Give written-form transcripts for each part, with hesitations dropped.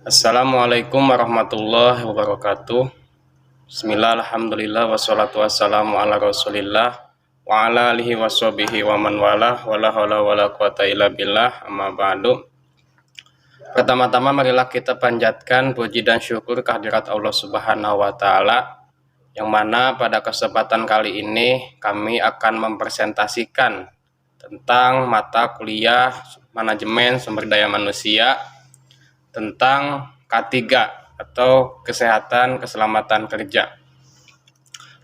Assalamualaikum warahmatullahi wabarakatuh. Bismillah, alhamdulillah, wassalatu wassalamu ala rasulillah wa ala alihi washabihi wa man wala wala hawla wala quwata illa billah, amma ba'du. Pertama-tama marilah kita panjatkan puji dan syukur kehadirat Allah Subhanahu wa taala, yang mana pada kesempatan kali ini kami akan mempresentasikan tentang mata kuliah manajemen sumber daya manusia tentang K3 atau kesehatan keselamatan kerja.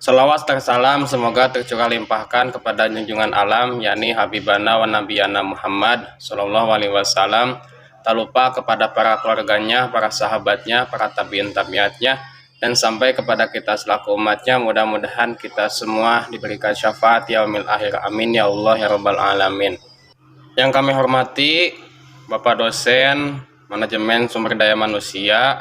Salawat tersalam semoga tercurah limpahkan kepada junjungan alam, yakni Habibana wa Nabiyana Muhammad Sallallahu Alaihi Wasallam. Tak lupa kepada para keluarganya, para sahabatnya, para tabiin tabiatnya, dan sampai kepada kita selaku umatnya. Mudah-mudahan kita semua diberikan syafaat yaumil akhir. Amin ya Allah ya Rabbal Alamin. Yang kami hormati Bapak dosen Manajemen Sumber Daya Manusia,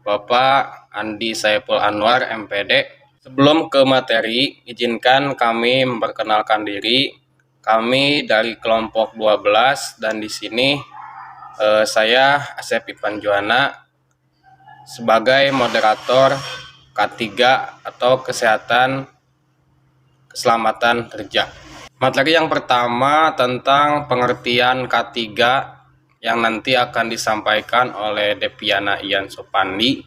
Bapak Andi Saiful Anwar, MPD. Sebelum ke materi, izinkan kami memperkenalkan diri. Kami dari kelompok 12 dan di sini saya Asep Ipan Juwana sebagai moderator K3 atau Kesehatan Keselamatan Kerja. Materi yang pertama tentang pengertian K3 yang nanti akan disampaikan oleh Depiana Ian Sopandi.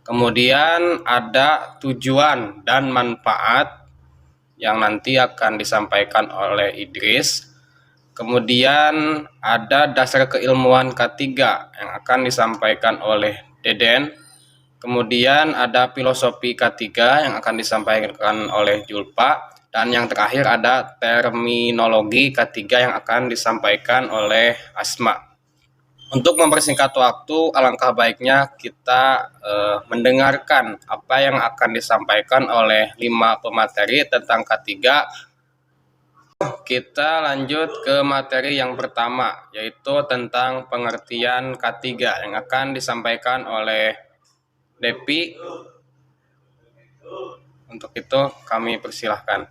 Kemudian ada tujuan dan manfaat yang nanti akan disampaikan oleh Idris. Kemudian ada dasar keilmuan K3 yang akan disampaikan oleh Deden. Kemudian ada filosofi K3 yang akan disampaikan oleh Julpa. Dan yang terakhir ada terminologi K3 yang akan disampaikan oleh Asma. Untuk mempersingkat waktu, alangkah baiknya kita mendengarkan apa yang akan disampaikan oleh 5 pemateri tentang K3. Kita lanjut ke materi yang pertama, yaitu tentang pengertian K3 yang akan disampaikan oleh Depi. Untuk itu kami persilahkan.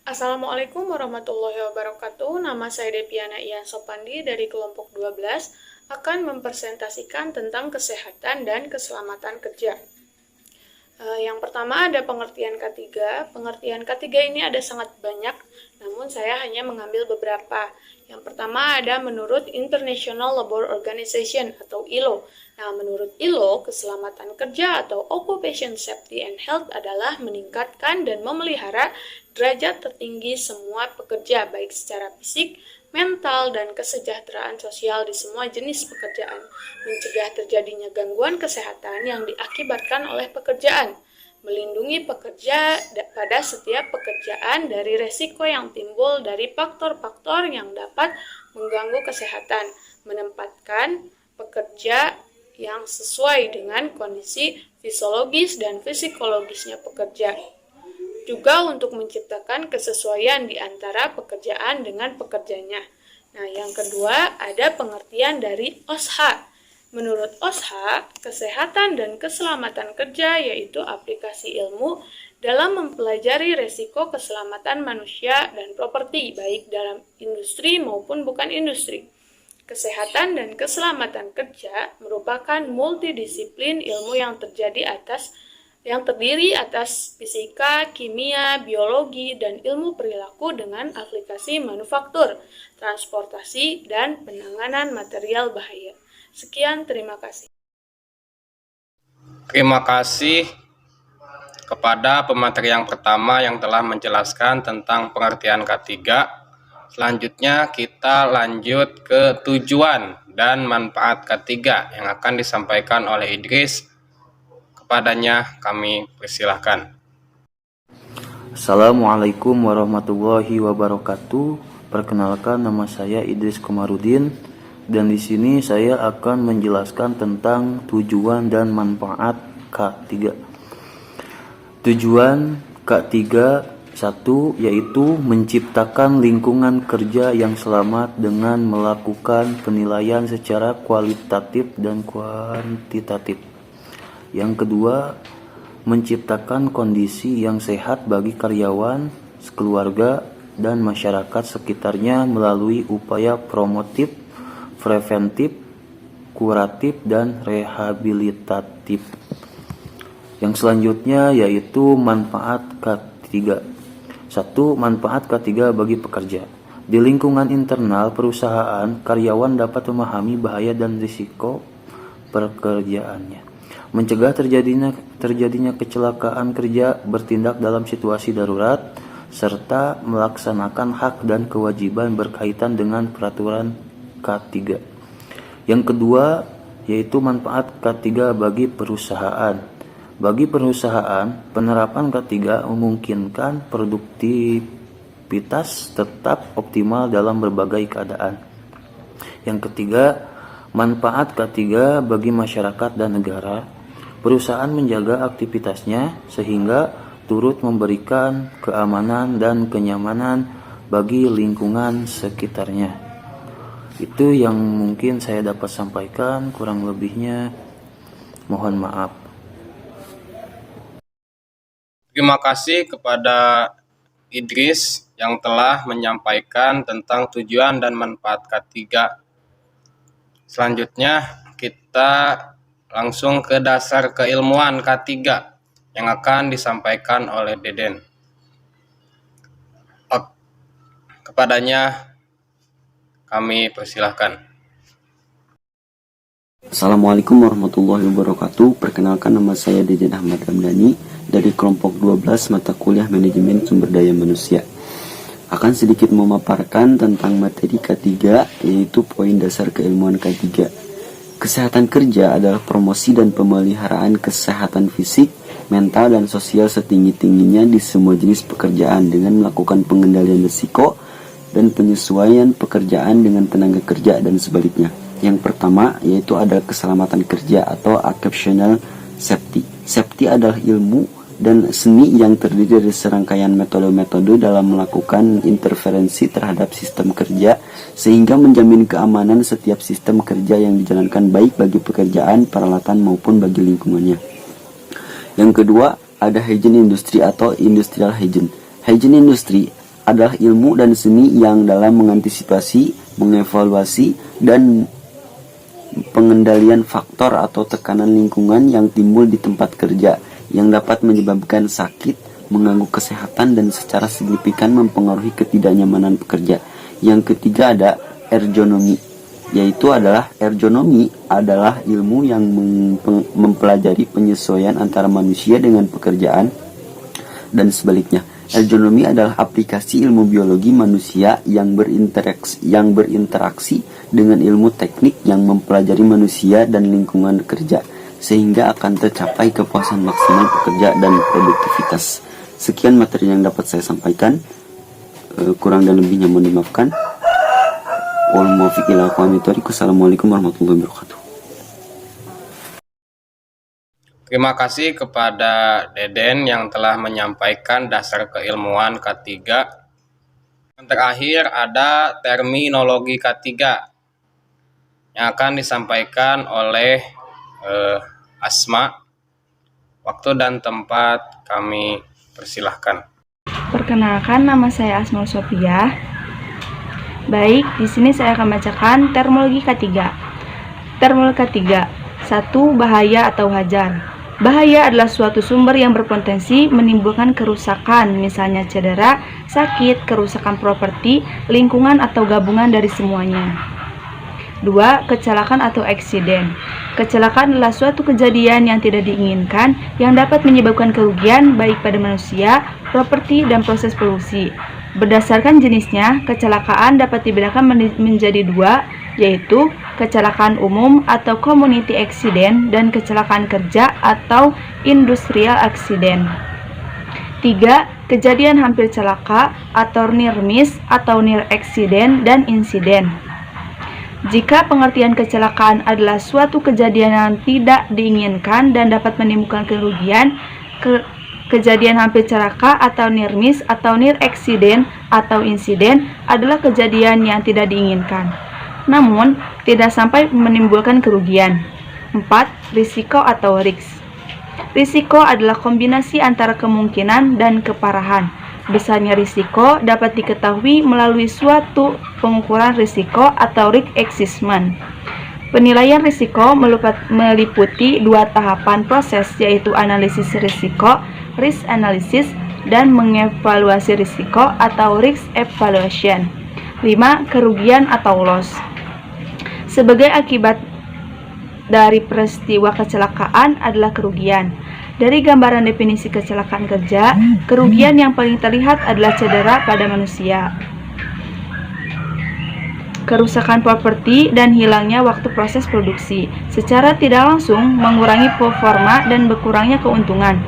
Assalamualaikum warahmatullahi wabarakatuh. Nama saya Depiana Ian Sopandi dari kelompok 12 akan mempresentasikan tentang kesehatan dan keselamatan kerja. Yang pertama ada pengertian K3. Pengertian K3 ini ada sangat banyak, namun saya hanya mengambil beberapa. Yang pertama ada menurut International Labour Organization atau ILO. Nah, menurut ILO, keselamatan kerja atau Occupation Safety and Health adalah meningkatkan dan memelihara derajat tertinggi semua pekerja, baik secara fisik, mental, dan kesejahteraan sosial di semua jenis pekerjaan, mencegah terjadinya gangguan kesehatan yang diakibatkan oleh pekerjaan, melindungi pekerja pada setiap pekerjaan dari resiko yang timbul dari faktor-faktor yang dapat mengganggu kesehatan, menempatkan pekerja yang sesuai dengan kondisi fisiologis dan psikologisnya pekerja. Juga untuk menciptakan kesesuaian di antara pekerjaan dengan pekerjanya. Nah, yang kedua ada pengertian dari OSHA. Menurut OSHA, kesehatan dan keselamatan kerja yaitu aplikasi ilmu dalam mempelajari resiko keselamatan manusia dan properti, baik dalam industri maupun bukan industri. Kesehatan dan keselamatan kerja merupakan multidisiplin ilmu yang terdiri atas fisika, kimia, biologi, dan ilmu perilaku dengan aplikasi manufaktur, transportasi, dan penanganan material bahaya. Sekian, terima kasih. Terima kasih kepada pemateri yang pertama yang telah menjelaskan tentang pengertian K3. Selanjutnya kita lanjut ke tujuan dan manfaat K3 yang akan disampaikan oleh Idris. Kepadanya kami persilahkan. Assalamualaikum warahmatullahi wabarakatuh. Perkenalkan, nama saya Idris Komarudin dan di sini saya akan menjelaskan tentang tujuan dan manfaat K3. Tujuan K3 1 yaitu menciptakan lingkungan kerja yang selamat dengan melakukan penilaian secara kualitatif dan kuantitatif. Yang kedua, menciptakan kondisi yang sehat bagi karyawan, keluarga, dan masyarakat sekitarnya melalui upaya promotif, preventif, kuratif, dan rehabilitatif. Yang selanjutnya yaitu manfaat K3. 1. Manfaat K3 bagi pekerja. Di lingkungan internal perusahaan, karyawan dapat memahami bahaya dan risiko pekerjaannya, mencegah terjadinya kecelakaan kerja, bertindak dalam situasi darurat, serta melaksanakan hak dan kewajiban berkaitan dengan peraturan K3. Yang kedua yaitu manfaat K3 bagi perusahaan. Bagi perusahaan, penerapan K3 memungkinkan produktivitas tetap optimal dalam berbagai keadaan. Yang ketiga, manfaat K3 bagi masyarakat dan negara. Perusahaan menjaga aktivitasnya sehingga turut memberikan keamanan dan kenyamanan bagi lingkungan sekitarnya. Itu yang mungkin saya dapat sampaikan, kurang lebihnya mohon maaf. Terima kasih kepada Idris yang telah menyampaikan tentang tujuan dan manfaat K3. Selanjutnya kita langsung ke dasar keilmuan K3 yang akan disampaikan oleh Deden. Kepadanya kami persilahkan. Assalamualaikum warahmatullahi wabarakatuh. Perkenalkan, nama saya Deden Ahmad Ramdhani dari kelompok 12 mata kuliah manajemen sumber daya manusia. Akan sedikit memaparkan tentang materi K3, yaitu poin dasar keilmuan K3. Kesehatan kerja adalah promosi dan pemeliharaan kesehatan fisik, mental, dan sosial setinggi-tingginya di semua jenis pekerjaan dengan melakukan pengendalian risiko dan penyesuaian pekerjaan dengan tenaga kerja dan sebaliknya. Yang pertama yaitu adalah keselamatan kerja atau occupational safety. Safety adalah ilmu dan seni yang terdiri dari serangkaian metode-metode dalam melakukan interferensi terhadap sistem kerja sehingga menjamin keamanan setiap sistem kerja yang dijalankan baik bagi pekerjaan, peralatan maupun bagi lingkungannya. Yang kedua ada hygiene industry atau industrial hygiene. Hygiene industry adalah ilmu dan seni yang dalam mengantisipasi, mengevaluasi, dan pengendalian faktor atau tekanan lingkungan yang timbul di tempat kerja yang dapat menyebabkan sakit, mengganggu kesehatan, dan secara signifikan mempengaruhi ketidaknyamanan pekerja. Yang ketiga ada ergonomi, yaitu adalah ergonomi adalah ilmu yang mempelajari penyesuaian antara manusia dengan pekerjaan dan sebaliknya. Ergonomi adalah aplikasi ilmu biologi manusia yang berinteraksi dengan ilmu teknik yang mempelajari manusia dan lingkungan kerja sehingga akan tercapai kepuasan maksimal pekerja dan produktivitas. Sekian materi yang dapat saya sampaikan. Kurang dan lebihnya mohon dimaafkan. Wassalamualaikum warahmatullahi wabarakatuh. Terima kasih kepada Deden yang telah menyampaikan dasar keilmuan K3. Yang terakhir ada terminologi K3 yang akan disampaikan oleh Asma. Waktu dan tempat kami persilahkan. Perkenalkan, nama saya Asma Sophia. Baik, di sini saya akan bacakan terminologi K3. Terminologi K3. 1. Bahaya atau hajar. Bahaya adalah suatu sumber yang berpotensi menimbulkan kerusakan, misalnya cedera, sakit, kerusakan properti, lingkungan, atau gabungan dari semuanya. 2. Kecelakaan atau eksiden. Kecelakaan adalah suatu kejadian yang tidak diinginkan yang dapat menyebabkan kerugian baik pada manusia, properti, dan proses produksi. Berdasarkan jenisnya, kecelakaan dapat dibedakan menjadi dua, yaitu kecelakaan umum atau community accident dan kecelakaan kerja atau industrial accident. 3. Kejadian hampir celaka atau near miss atau near accident dan insiden. Jika pengertian kecelakaan adalah suatu kejadian yang tidak diinginkan dan dapat menimbulkan kerugian, kejadian hampir celaka atau near miss atau near accident atau insiden adalah kejadian yang tidak diinginkan, namun tidak sampai menimbulkan kerugian. 4. Risiko atau risk. Risiko adalah kombinasi antara kemungkinan dan keparahan. Besarnya risiko dapat diketahui melalui suatu pengukuran risiko atau risk assessment. Penilaian risiko meliputi dua tahapan proses, yaitu analisis risiko, risk analysis, dan mengevaluasi risiko atau risk evaluation. 5. Kerugian atau loss. Sebagai akibat dari peristiwa kecelakaan adalah kerugian. Dari gambaran definisi kecelakaan kerja, kerugian yang paling terlihat adalah cedera pada manusia, kerusakan properti, dan hilangnya waktu proses produksi. Secara tidak langsung mengurangi performa dan berkurangnya keuntungan.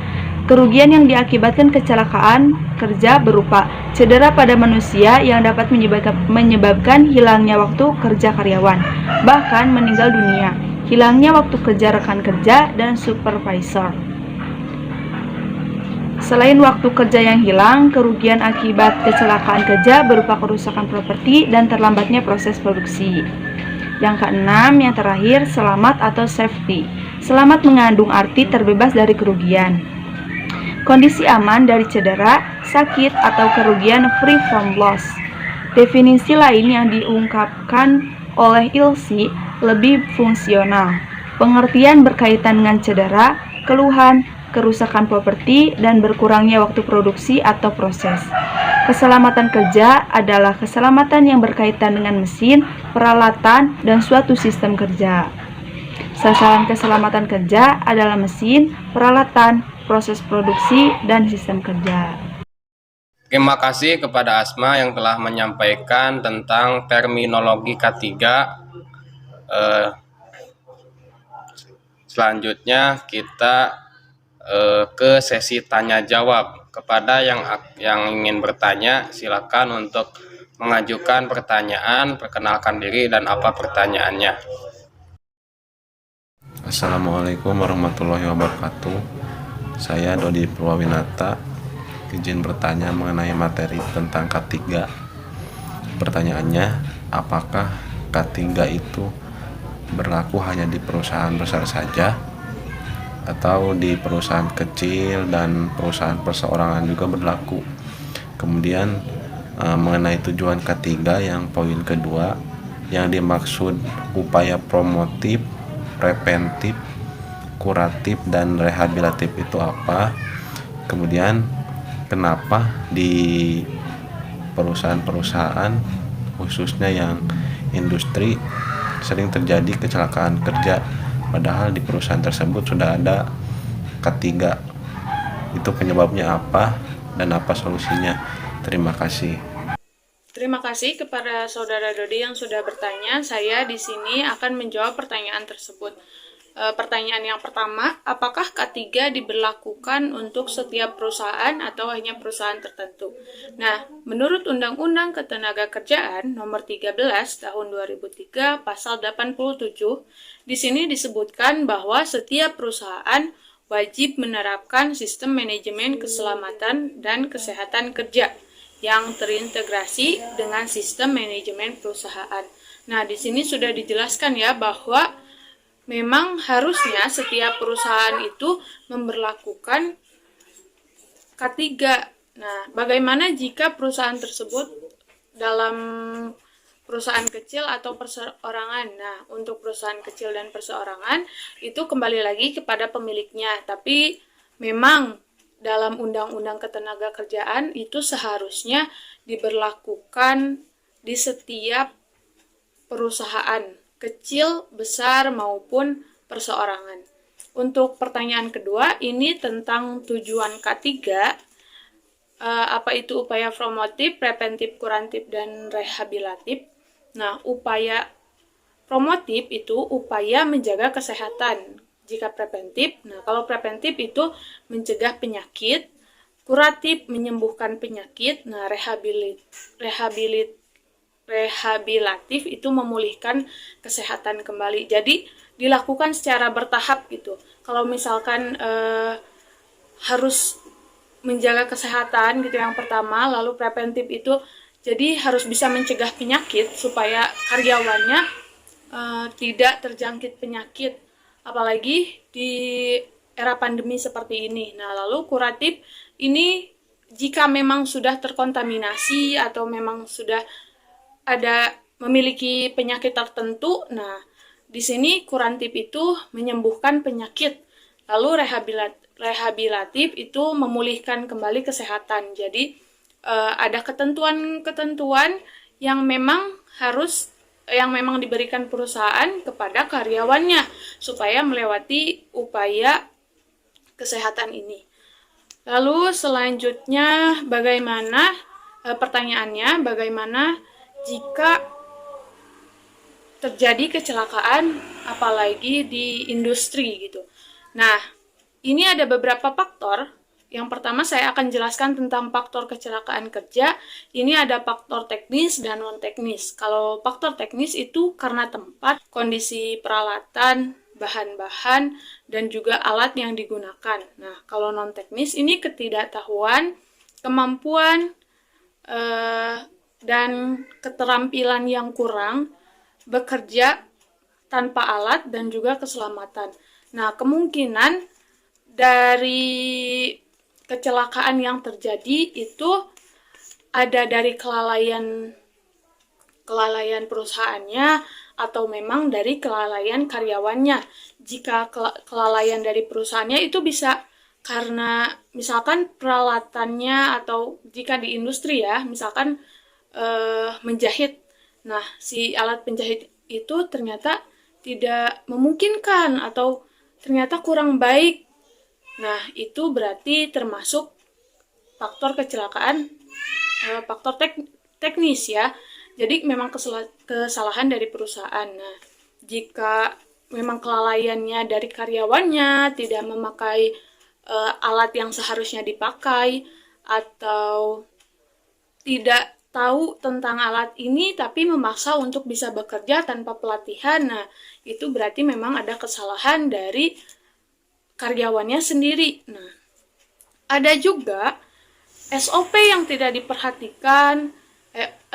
Kerugian yang diakibatkan kecelakaan kerja berupa cedera pada manusia yang dapat menyebabkan hilangnya waktu kerja karyawan, bahkan meninggal dunia, hilangnya waktu kerja rekan kerja dan supervisor. Selain waktu kerja yang hilang, kerugian akibat kecelakaan kerja berupa kerusakan properti dan terlambatnya proses produksi. Yang keenam, yang terakhir, selamat atau safety. Selamat mengandung arti terbebas dari kerugian. Kondisi aman dari cedera, sakit, atau kerugian, free from loss. Definisi lain yang diungkapkan oleh Ilse lebih fungsional. Pengertian berkaitan dengan cedera, keluhan, kerusakan properti, dan berkurangnya waktu produksi atau proses. Keselamatan kerja adalah keselamatan yang berkaitan dengan mesin, peralatan, dan suatu sistem kerja. Sasaran keselamatan kerja adalah mesin, peralatan, proses produksi, dan sistem kerja. Terima kasih kepada Asma yang telah menyampaikan tentang terminologi K3. Selanjutnya kita ke sesi tanya jawab. Kepada yang ingin bertanya, silakan untuk mengajukan pertanyaan, perkenalkan diri dan apa pertanyaannya. Assalamualaikum warahmatullahi wabarakatuh. Saya Dodi Purwawinata, izin bertanya mengenai materi tentang K3. Pertanyaannya, apakah K3 itu berlaku hanya di perusahaan besar saja atau di perusahaan kecil dan perusahaan perseorangan juga berlaku? Kemudian mengenai tujuan K3 yang poin kedua, yang dimaksud upaya promotif, preventif, kuratif, dan rehabilitatif itu apa? Kemudian kenapa di perusahaan-perusahaan khususnya yang industri sering terjadi kecelakaan kerja, padahal di perusahaan tersebut sudah ada K3. Itu penyebabnya apa dan apa solusinya? Terima kasih. Terima kasih kepada Saudara Dodi yang sudah bertanya. Saya di sini akan menjawab pertanyaan tersebut. Pertanyaan yang pertama, apakah K3 diberlakukan untuk setiap perusahaan atau hanya perusahaan tertentu? Nah, menurut Undang-Undang Ketenagakerjaan Nomor 13 Tahun 2003 Pasal 87, di sini disebutkan bahwa setiap perusahaan wajib menerapkan sistem manajemen keselamatan dan kesehatan kerja yang terintegrasi dengan sistem manajemen perusahaan. Nah, di sini sudah dijelaskan ya bahwa memang harusnya setiap perusahaan itu memberlakukan K3. Nah, bagaimana jika perusahaan tersebut dalam perusahaan kecil atau perseorangan? Nah, untuk perusahaan kecil dan perseorangan itu kembali lagi kepada pemiliknya. Tapi memang dalam Undang-Undang Ketenagakerjaan itu seharusnya diberlakukan di setiap perusahaan, kecil, besar, maupun perseorangan. Untuk pertanyaan kedua, ini tentang tujuan K3, apa itu upaya promotif, preventif, kuratif, dan rehabilitatif. Nah, upaya promotif itu upaya menjaga kesehatan. Jika preventif, nah kalau preventif itu mencegah penyakit, kuratif menyembuhkan penyakit, nah rehabilitatif itu memulihkan kesehatan kembali. Jadi dilakukan secara bertahap gitu. Kalau misalkan harus menjaga kesehatan gitu yang pertama, lalu preventif itu jadi harus bisa mencegah penyakit supaya karyawannya tidak terjangkit penyakit, apalagi di era pandemi seperti ini. Nah, lalu kuratif ini jika memang sudah terkontaminasi atau memang sudah ada memiliki penyakit tertentu, nah di sini kurantif itu menyembuhkan penyakit, lalu rehabilitatif itu memulihkan kembali kesehatan. Jadi ada ketentuan-ketentuan yang memang diberikan perusahaan kepada karyawannya supaya melewati upaya kesehatan ini. Lalu selanjutnya pertanyaannya bagaimana jika terjadi kecelakaan apalagi di industri gitu. Nah, ini ada beberapa faktor. Yang pertama saya akan jelaskan tentang faktor kecelakaan kerja. Ini ada faktor teknis dan non teknis. Kalau faktor teknis itu karena tempat, kondisi peralatan, bahan-bahan, dan juga alat yang digunakan. Nah, kalau non teknis ini ketidaktahuan, kemampuan, dan keterampilan yang kurang, bekerja tanpa alat, dan juga keselamatan. Nah, kemungkinan dari kecelakaan yang terjadi itu ada dari kelalaian perusahaannya atau memang dari kelalaian karyawannya. Jika kelalaian dari perusahaannya itu bisa karena misalkan peralatannya, atau jika di industri ya, misalkan menjahit. Nah, si alat penjahit itu ternyata tidak memungkinkan atau ternyata kurang baik. Nah, itu berarti termasuk faktor kecelakaan, faktor teknis ya. Jadi memang kesalahan dari perusahaan. Nah, jika memang kelalaiannya dari karyawannya, tidak memakai alat yang seharusnya dipakai, atau tidak tahu tentang alat ini tapi memaksa untuk bisa bekerja tanpa pelatihan, nah itu berarti memang ada kesalahan dari karyawannya sendiri. Nah, ada juga SOP yang tidak diperhatikan,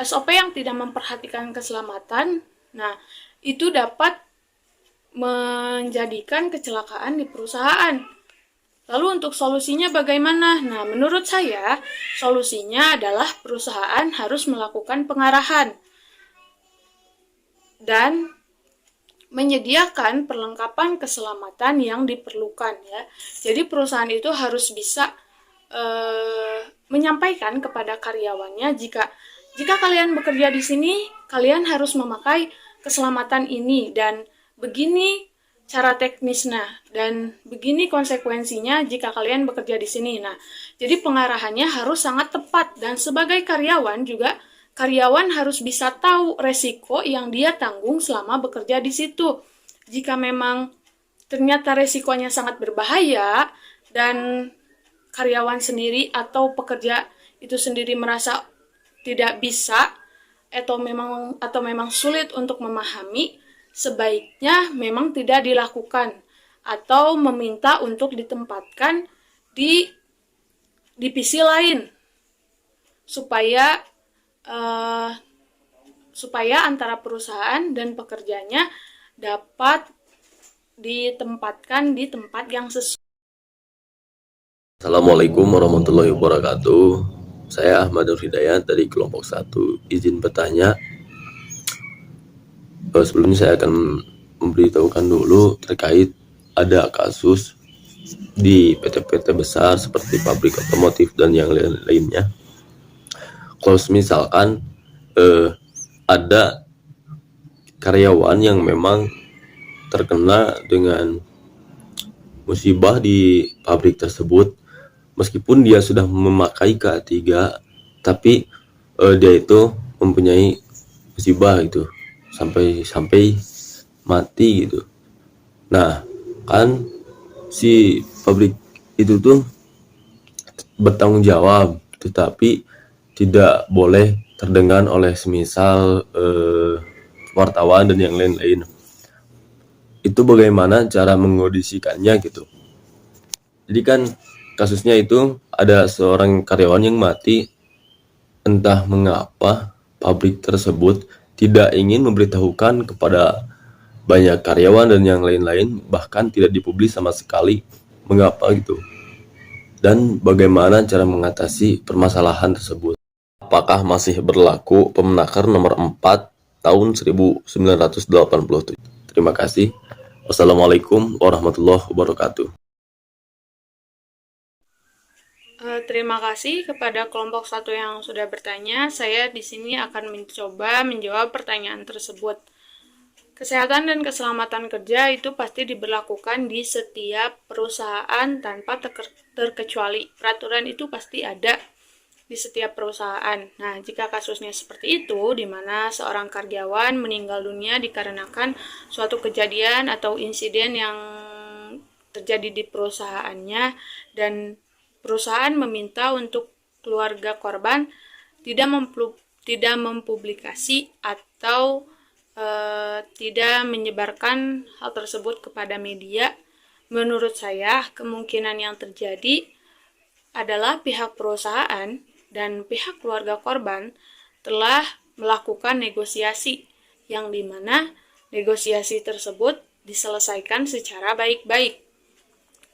SOP yang tidak memperhatikan keselamatan. Nah, itu dapat menjadikan kecelakaan di perusahaan. Lalu untuk solusinya bagaimana? Nah, menurut saya solusinya adalah perusahaan harus melakukan pengarahan dan menyediakan perlengkapan keselamatan yang diperlukan ya. Jadi perusahaan itu harus bisa menyampaikan kepada karyawannya jika kalian bekerja di sini, kalian harus memakai keselamatan ini dan begini cara teknisnya dan begini konsekuensinya jika kalian bekerja di sini. Nah, jadi pengarahannya harus sangat tepat dan sebagai karyawan juga karyawan harus bisa tahu resiko yang dia tanggung selama bekerja di situ. Jika memang ternyata resikonya sangat berbahaya dan karyawan sendiri atau pekerja itu sendiri merasa tidak bisa atau memang sulit untuk memahami, sebaiknya memang tidak dilakukan atau meminta untuk ditempatkan di divisi lain supaya antara perusahaan dan pekerjanya dapat ditempatkan di tempat yang sesuai. Assalamualaikum warahmatullahi wabarakatuh. Saya Ahmad Nur Hidayat dari kelompok 1. Izin bertanya. Sebelumnya saya akan memberitahukan dulu terkait ada kasus di PT-PT besar seperti pabrik otomotif dan yang lainnya. Kalau misalkan ada karyawan yang memang terkena dengan musibah di pabrik tersebut, meskipun dia sudah memakai K3, tapi dia itu mempunyai musibah gitu, sampai mati gitu. Nah, kan si pabrik itu tuh bertanggung jawab, tetapi tidak boleh terdengar oleh semisal wartawan dan yang lain-lain. Itu bagaimana cara mengondisikannya gitu. Jadi kan kasusnya itu ada seorang karyawan yang mati, entah mengapa pabrik tersebut tidak ingin memberitahukan kepada banyak karyawan dan yang lain-lain, bahkan tidak dipublis sama sekali. Mengapa gitu? Dan bagaimana cara mengatasi permasalahan tersebut? Apakah masih berlaku Permenaker nomor 4 tahun 1987? Terima kasih. Wassalamualaikum warahmatullahi wabarakatuh. Terima kasih kepada kelompok 1 yang sudah bertanya. Saya di sini akan mencoba menjawab pertanyaan tersebut. Kesehatan dan keselamatan kerja itu pasti diberlakukan di setiap perusahaan tanpa terkecuali. Peraturan itu pasti ada di setiap perusahaan. Nah, jika kasusnya seperti itu, di mana seorang karyawan meninggal dunia dikarenakan suatu kejadian atau insiden yang terjadi di perusahaannya, dan perusahaan meminta untuk keluarga korban tidak mempublikasi atau tidak menyebarkan hal tersebut kepada media, menurut saya kemungkinan yang terjadi adalah pihak perusahaan dan pihak keluarga korban telah melakukan negosiasi, yang dimana negosiasi tersebut diselesaikan secara baik-baik.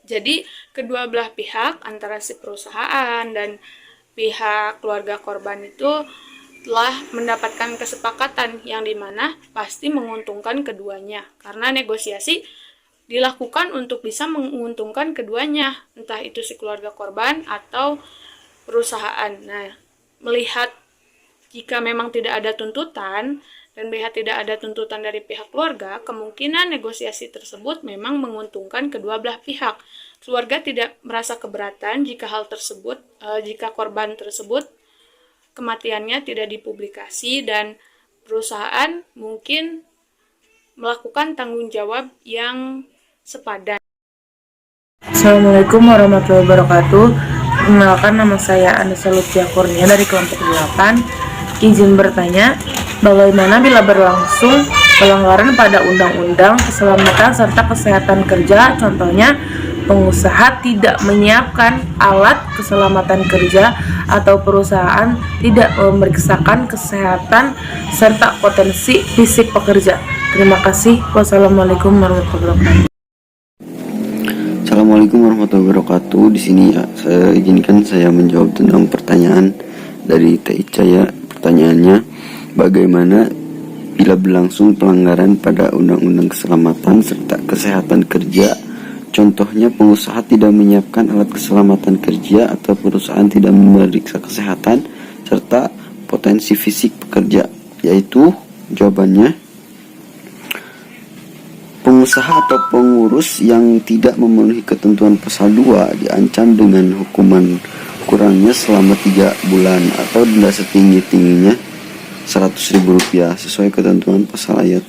Jadi kedua belah pihak antara si perusahaan dan pihak keluarga korban itu telah mendapatkan kesepakatan yang dimana pasti menguntungkan keduanya, karena negosiasi dilakukan untuk bisa menguntungkan keduanya, entah itu si keluarga korban atau perusahaan. Nah, melihat jika memang tidak ada tuntutan dan melihat tidak ada tuntutan dari pihak keluarga, kemungkinan negosiasi tersebut memang menguntungkan kedua belah pihak. Keluarga tidak merasa keberatan jika hal tersebut, jika korban tersebut kematiannya tidak dipublikasi, dan perusahaan mungkin melakukan tanggung jawab yang sepadan. Assalamualaikum warahmatullahi wabarakatuh. Perkenalkan, nama saya Anissa Lutfia Kurnia dari kelompok 8. Izin bertanya, bagaimana bila berlangsung pelanggaran pada undang-undang keselamatan serta kesehatan kerja, contohnya pengusaha tidak menyiapkan alat keselamatan kerja atau perusahaan tidak memeriksakan kesehatan serta potensi fisik pekerja. Terima kasih. Wassalamualaikum warahmatullahi wabarakatuh. Assalamualaikum warahmatullahi wabarakatuh. Di sini saya izinkan saya menjawab tentang pertanyaan dari Teh Ica ya. Pertanyaannya, bagaimana bila berlangsung pelanggaran pada undang-undang keselamatan serta kesehatan kerja? Contohnya pengusaha tidak menyiapkan alat keselamatan kerja atau perusahaan tidak memeriksa kesehatan serta potensi fisik pekerja. Yaitu jawabannya, pengusaha atau pengurus yang tidak memenuhi ketentuan pasal 2 diancam dengan hukuman kurangnya selama 3 bulan atau denda setinggi-tingginya Rp100.000 sesuai ketentuan pasal ayat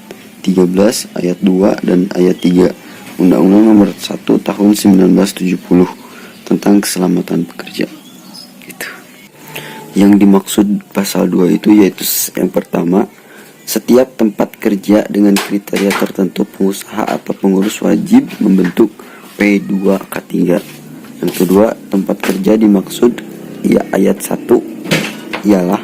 13, ayat 2, dan ayat 3 Undang-Undang Nomor 1 Tahun 1970 tentang keselamatan pekerja. Itu. Yang dimaksud pasal 2 itu yaitu yang pertama, setiap tempat kerja dengan kriteria tertentu pengusaha atau pengurus wajib membentuk P2K3. Yang kedua, tempat kerja dimaksud ya ayat 1 ialah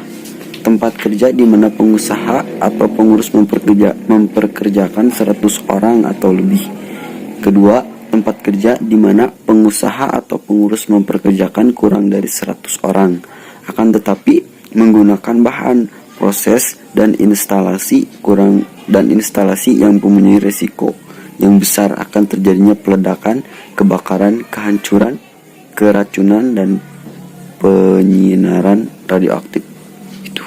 tempat kerja di mana pengusaha atau pengurus memperkerjakan 100 orang atau lebih. Kedua, tempat kerja di mana pengusaha atau pengurus memperkerjakan kurang dari 100 orang, akan tetapi menggunakan bahan, proses, dan instalasi yang mempunyai risiko yang besar akan terjadinya peledakan, kebakaran, kehancuran, keracunan, dan penyinaran radioaktif. Itu.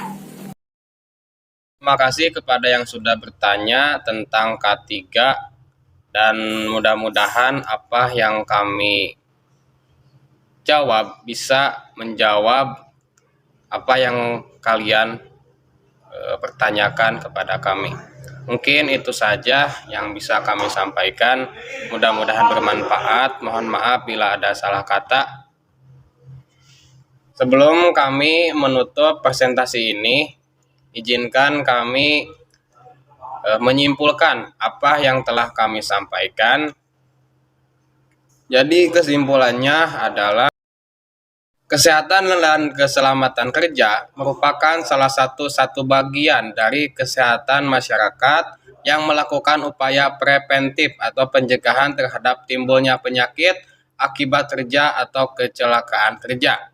Terima kasih kepada yang sudah bertanya tentang K3, dan mudah-mudahan apa yang kami jawab bisa menjawab apa yang kalian pertanyakan kepada kami. Mungkin itu saja yang bisa kami sampaikan. Mudah-mudahan bermanfaat. Mohon maaf bila ada salah kata. Sebelum kami menutup presentasi ini, izinkan kami menyimpulkan apa yang telah kami sampaikan. Jadi kesimpulannya adalah kesehatan dan keselamatan kerja merupakan salah satu bagian dari kesehatan masyarakat yang melakukan upaya preventif atau pencegahan terhadap timbulnya penyakit akibat kerja atau kecelakaan kerja.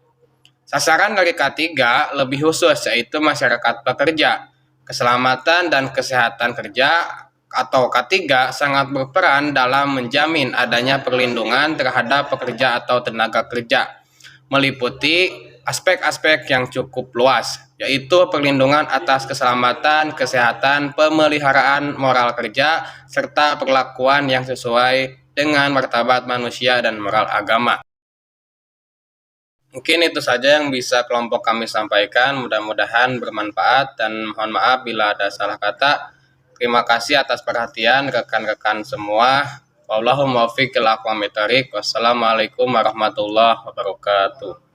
Sasaran dari K3 lebih khusus yaitu masyarakat pekerja. Keselamatan dan kesehatan kerja atau K3 sangat berperan dalam menjamin adanya perlindungan terhadap pekerja atau tenaga kerja, meliputi aspek-aspek yang cukup luas, yaitu perlindungan atas keselamatan, kesehatan, pemeliharaan moral kerja, serta perlakuan yang sesuai dengan martabat manusia dan moral agama. Mungkin itu saja yang bisa kelompok kami sampaikan, mudah-mudahan bermanfaat dan mohon maaf bila ada salah kata. Terima kasih atas perhatian rekan-rekan semua. Wallahul muwaffiq ila aqwamit thoriq. Wassalamualaikum warahmatullahi wabarakatuh.